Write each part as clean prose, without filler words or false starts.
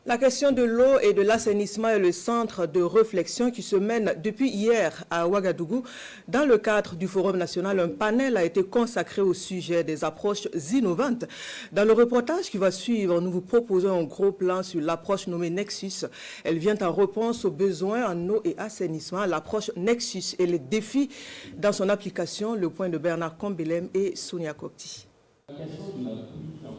La question de l'eau et de l'assainissement est le centre de réflexion qui se mène depuis hier à Ouagadougou. Dans le cadre du Forum national, un panel a été consacré au sujet des approches innovantes. Dans le reportage qui va suivre, nous vous proposons un gros plan sur l'approche nommée Nexus. Elle vient en réponse aux besoins en eau et assainissement. L'approche Nexus et les défis dans son application. Le point de Bernard Kombelem et Sonia Kokti.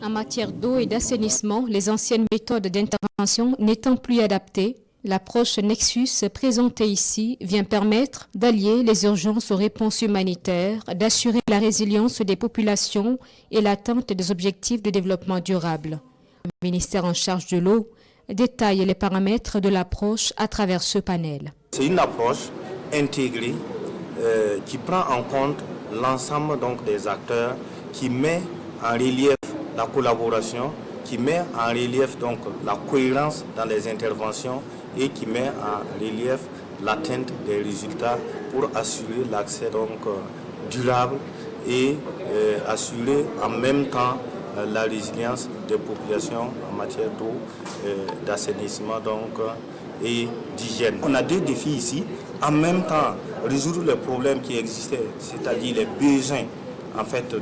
En matière d'eau et d'assainissement, les anciennes méthodes d'intervention n'étant plus adaptées, l'approche Nexus présentée ici vient permettre d'allier les urgences aux réponses humanitaires, d'assurer la résilience des populations et l'atteinte des objectifs de développement durable. Le ministère en charge de l'eau détaille les paramètres de l'approche à travers ce panel. C'est une approche intégrée qui prend en compte l'ensemble des acteurs, qui met en relief la collaboration, qui met en relief la cohérence dans les interventions et qui met en relief l'atteinte des résultats pour assurer l'accès durable et assurer en même temps la résilience des populations en matière d'eau, d'assainissement et d'hygiène. On a deux défis ici. En même temps, résoudre les problèmes qui existaient, c'est-à-dire les besoins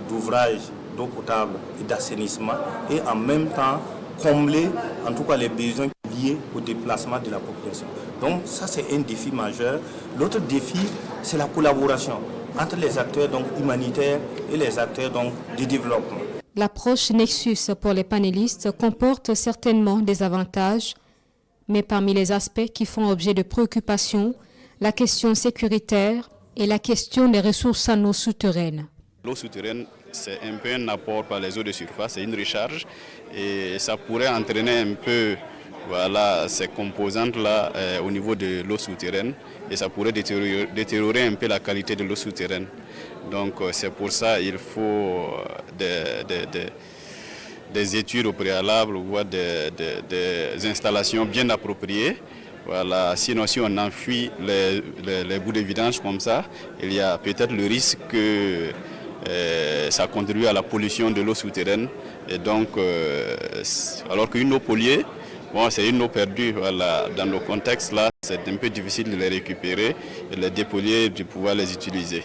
d'ouvrages d'eau potable et d'assainissement, et en même temps combler en tout cas les besoins liés au déplacement de la population. Donc ça, c'est un défi majeur. L'autre défi, c'est la collaboration entre les acteurs humanitaires et les acteurs du développement. L'approche Nexus pour les panélistes comporte certainement des avantages, mais parmi les aspects qui font objet de préoccupation, la question sécuritaire et la question des ressources en eau souterraines. L'eau souterraine, c'est un peu un apport par les eaux de surface, c'est une recharge et ça pourrait entraîner un peu ces composantes-là au niveau de l'eau souterraine et ça pourrait détériorer un peu la qualité de l'eau souterraine. Donc c'est pour ça qu'il faut des études au préalable ou des installations bien appropriées. Sinon, si on enfuit les bouts de vidange comme ça, il y a peut-être le risque que ça contribue à la pollution de l'eau souterraine. Et donc, alors qu'une eau polluée, c'est une eau perdue. Dans le contexte là, c'est un peu difficile de les récupérer, de les dépolluer, de pouvoir les utiliser.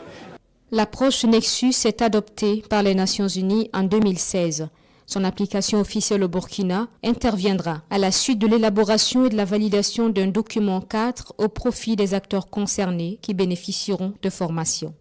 L'approche Nexus est adoptée par les Nations Unies en 2016. Son application officielle au Burkina interviendra à la suite de l'élaboration et de la validation d'un document 4 au profit des acteurs concernés qui bénéficieront de formation.